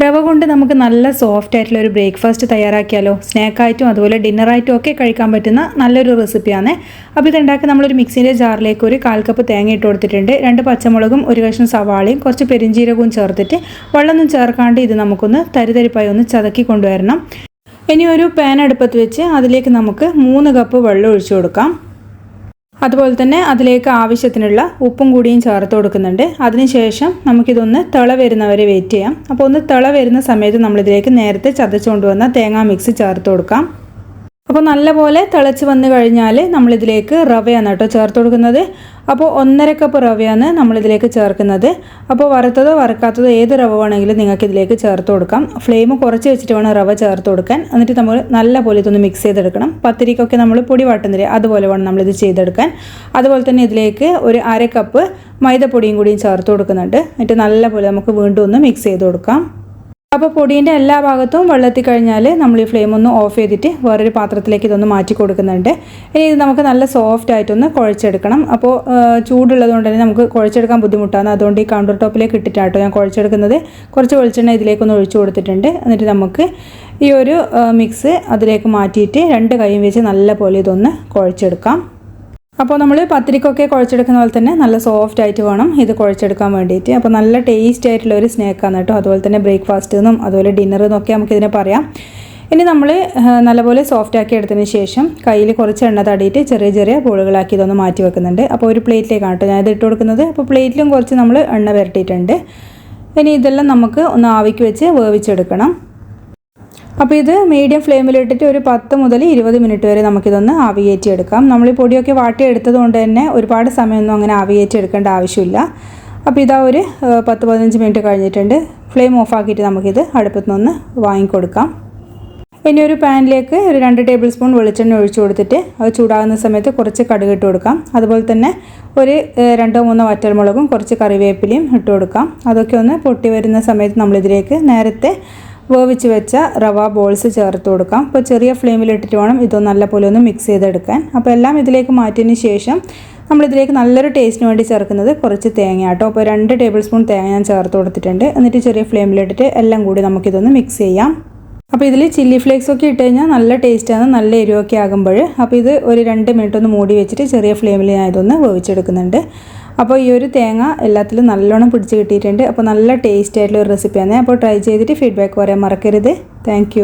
റവ കൊണ്ട് നമുക്ക് നല്ല സോഫ്റ്റ് ആയിട്ടുള്ള ഒരു ബ്രേക്ക്ഫാസ്റ്റ് തയ്യാറാക്കിയാലോ. സ്നാക്കായിട്ടും അതുപോലെ ഡിന്നറായിട്ടും ഒക്കെ കഴിക്കാൻ പറ്റുന്ന നല്ലൊരു റെസിപ്പിയാണ്. അപ്പോൾ ഇതുണ്ടാക്കി നമ്മളൊരു മിക്സിൻ്റെ ജാറിലേക്ക് ഒരു 1/4 കപ്പ് തേങ്ങ ഇട്ട് കൊടുത്തിട്ടുണ്ട്. 2 പച്ചമുളകും ഒരു കഷ്ണം സവാളയും കുറച്ച് പെരിഞ്ചീരകവും ചേർത്തിട്ട് വെള്ളമൊന്നും ചേർക്കാണ്ട് ഇത് നമുക്കൊന്ന് തരിതരിപ്പായി ഒന്ന് ചതക്കി കൊണ്ടുവരണം. ഇനി ഒരു പാൻ അടുപ്പത്ത് വെച്ച് അതിലേക്ക് നമുക്ക് 3 കപ്പ് വെള്ളം ഒഴിച്ചു കൊടുക്കാം. അതുപോലെ തന്നെ അതിലേക്ക് ആവശ്യത്തിനുള്ള ഉപ്പും കൂടിയും ചേർത്ത് കൊടുക്കുന്നുണ്ട്. അതിനുശേഷം നമുക്കിതൊന്ന് തിള വരുന്നവരെ വെയിറ്റ് ചെയ്യാം. അപ്പോൾ ഒന്ന് തിള വരുന്ന സമയത്ത് നമ്മളിതിലേക്ക് നേരത്തെ ചതച്ച് കൊണ്ടുവന്ന തേങ്ങാ മിക്സ് ചേർത്ത് കൊടുക്കാം. അപ്പോൾ നല്ലപോലെ തിളച്ച് വന്നു കഴിഞ്ഞാൽ നമ്മളിതിലേക്ക് റവയാണ് കേട്ടോ ചേർത്ത് കൊടുക്കുന്നത്. അപ്പോൾ 1.5 കപ്പ് റവയാണ് നമ്മളിതിലേക്ക് ചേർക്കുന്നത്. അപ്പോൾ വറുത്തതോ വറുക്കാത്തതോ ഏത് റവ വേണമെങ്കിലും നിങ്ങൾക്ക് ഇതിലേക്ക് ചേർത്ത് കൊടുക്കാം. ഫ്ലെയിം കുറച്ച് വെച്ചിട്ട് വേണം റവ ചേർത്ത് കൊടുക്കാൻ. എന്നിട്ട് നമ്മൾ നല്ലപോലെ ഇതൊന്ന് മിക്സ് ചെയ്തെടുക്കണം. പത്തിരിക്കൊക്കെ നമ്മൾ പൊടി വാട്ടുന്നില്ലേ, അതുപോലെ വേണം നമ്മളിത് ചെയ്തെടുക്കാൻ. അതുപോലെ തന്നെ ഇതിലേക്ക് ഒരു 1/2 കപ്പ് മൈദപ്പൊടിയും കൂടിയും ചേർത്ത് കൊടുക്കുന്നുണ്ട്. എന്നിട്ട് നല്ലപോലെ നമുക്ക് വീണ്ടും ഒന്ന് മിക്സ് ചെയ്ത് കൊടുക്കാം. അപ്പോൾ പൊടീൻ്റെ എല്ലാ ഭാഗത്തും വെള്ളത്തിൽ കഴിഞ്ഞാൽ നമ്മൾ ഈ ഫ്ലെയിം ഒന്ന് ഓഫ് ചെയ്തിട്ട് വേറൊരു പാത്രത്തിലേക്ക് ഇതൊന്ന് മാറ്റി കൊടുക്കുന്നുണ്ട്. ഇനി ഇത് നമുക്ക് നല്ല സോഫ്റ്റ് ആയിട്ടൊന്ന് കുഴച്ചെടുക്കണം. അപ്പോൾ ചൂടുള്ളത് കൊണ്ട് തന്നെ നമുക്ക് കുഴച്ചെടുക്കാൻ ബുദ്ധിമുട്ടാണ്. അതുകൊണ്ട് ഈ കൗണ്ടർ ടോപ്പിലേക്ക് ഇട്ടിട്ടാട്ടോ ഞാൻ കുഴച്ചെടുക്കുന്നത്. കുറച്ച് വെളിച്ചെണ്ണ ഇതിലേക്കൊന്ന് ഒഴിച്ചു കൊടുത്തിട്ടുണ്ട്. എന്നിട്ട് നമുക്ക് ഈ ഒരു മിക്സ് അതിലേക്ക് മാറ്റിയിട്ട് 2 കൈയും വെച്ച് നല്ല പോലെ ഇതൊന്ന് കുഴച്ചെടുക്കാം. അപ്പോൾ നമ്മൾ പത്തിരിക്കൊക്കെ കുഴച്ചെടുക്കുന്ന പോലെ തന്നെ നല്ല സോഫ്റ്റ് ആയിട്ട് വേണം ഇത് കുഴച്ചെടുക്കാൻ വേണ്ടിയിട്ട്. അപ്പോൾ നല്ല ടേസ്റ്റ് ആയിട്ടുള്ള ഒരു സ്നാക്കാണ് കേട്ടോ. അതുപോലെ തന്നെ ബ്രേക്ക്ഫാസ്റ്റ് എന്നും അതുപോലെ ഡിന്നർ എന്നൊക്കെ നമുക്കിതിനെ പറയാം. ഇനി നമ്മൾ നല്ലപോലെ സോഫ്റ്റ് ആക്കി എടുത്തതിന് ശേഷം കയ്യിൽ കുറച്ച് എണ്ണ തടിയിട്ട് ചെറിയ ചെറിയ ബോളുകളാക്കി ഇതൊന്ന് മാറ്റി വെക്കുന്നുണ്ട്. അപ്പോൾ ഒരു പ്ലേറ്റിലേക്കാണ് കേട്ടോ ഞാനിത് ഇട്ട് കൊടുക്കുന്നത്. അപ്പോൾ പ്ലേറ്റിലും കുറച്ച് നമ്മൾ എണ്ണ പുരട്ടിയിട്ടുണ്ട്. ഇനി ഇതെല്ലാം നമുക്ക് ഒന്ന് ആവിക്ക് വെച്ച് വേവിച്ചെടുക്കണം. അപ്പോൾ ഇത് മീഡിയം ഫ്ലെയിമിലിട്ടിട്ട് ഒരു 10 മുതൽ 20 മിനിറ്റ് വരെ നമുക്കിതൊന്ന് ആവിയേറ്റി എടുക്കാം. നമ്മൾ ഈ പൊടിയൊക്കെ വാട്ടിയെടുത്തത് കൊണ്ട് തന്നെ ഒരുപാട് സമയമൊന്നും അങ്ങനെ ആവിയേറ്റി എടുക്കേണ്ട ആവശ്യമില്ല. അപ്പോൾ ഇതാ ഒരു 10-15 മിനിറ്റ് കഴിഞ്ഞിട്ടുണ്ട്. ഫ്ലെയിം ഓഫാക്കിയിട്ട് നമുക്കിത് അടുപ്പത്ത് നിന്ന് വാങ്ങിക്കൊടുക്കാം. ഇനി ഒരു പാനിലേക്ക് ഒരു 2 ടേബിൾ സ്പൂൺ വെളിച്ചെണ്ണ ഒഴിച്ചു കൊടുത്തിട്ട് അത് ചൂടാകുന്ന സമയത്ത് കുറച്ച് കടുക് ഇട്ട് കൊടുക്കാം. അതുപോലെ തന്നെ ഒരു 2-3 വറ്റൽമുളകും കുറച്ച് കറിവേപ്പിലയും ഇട്ട് കൊടുക്കാം. അതൊക്കെ ഒന്ന് പൊട്ടി വരുന്ന സമയത്ത് നമ്മളിതിലേക്ക് നേരത്തെ വേവിച്ച് വെച്ച റവ ബോൾസ് ചേർത്ത് കൊടുക്കാം. അപ്പോൾ ചെറിയ ഫ്ലെയിമിലിട്ടിട്ട് വേണം ഇതൊന്ന് നല്ലപോലെ ഒന്ന് മിക്സ് ചെയ്തെടുക്കാൻ. അപ്പോൾ എല്ലാം ഇതിലേക്ക് മാറ്റിയതിന് ശേഷം നമ്മളിതിലേക്ക് നല്ലൊരു ടേസ്റ്റിന് വേണ്ടി ചേർക്കുന്നത് കുറച്ച് തേങ്ങ കേട്ടോ. അപ്പോൾ 2 ടേബിൾ സ്പൂൺ തേങ്ങ ഞാൻ ചേർത്ത് കൊടുത്തിട്ടുണ്ട്. എന്നിട്ട് ചെറിയ ഫ്ലെയിമിലിട്ടിട്ട് എല്ലാം കൂടി നമുക്കിതൊന്ന് മിക്സ് ചെയ്യാം. അപ്പോൾ ഇതിൽ ചില്ലി ഫ്ലേക്സ് ഒക്കെ ഇട്ട് കഴിഞ്ഞാൽ നല്ല ടേസ്റ്റാണ്, നല്ല എരിവൊക്കെ ആകുമ്പോൾ. അപ്പോൾ ഇത് ഒരു 2 മിനിറ്റ് ഒന്ന് മൂടി വെച്ചിട്ട് ചെറിയ ഫ്ലെയിമിൽ ഞാൻ ഇതൊന്ന് വേവിച്ചെടുക്കുന്നുണ്ട്. അപ്പോൾ ഈ ഒരു തേങ്ങ എല്ലാത്തിലും നല്ലോണം പിടിച്ച് കിട്ടിയിട്ടുണ്ട്. അപ്പോൾ നല്ല ടേസ്റ്റ് ആയിട്ടുള്ള ഒരു റെസിപ്പിയാണ്. അപ്പോൾ ട്രൈ ചെയ്തിട്ട് ഫീഡ്ബാക്ക് പറയാൻ മറക്കരുത്. താങ്ക്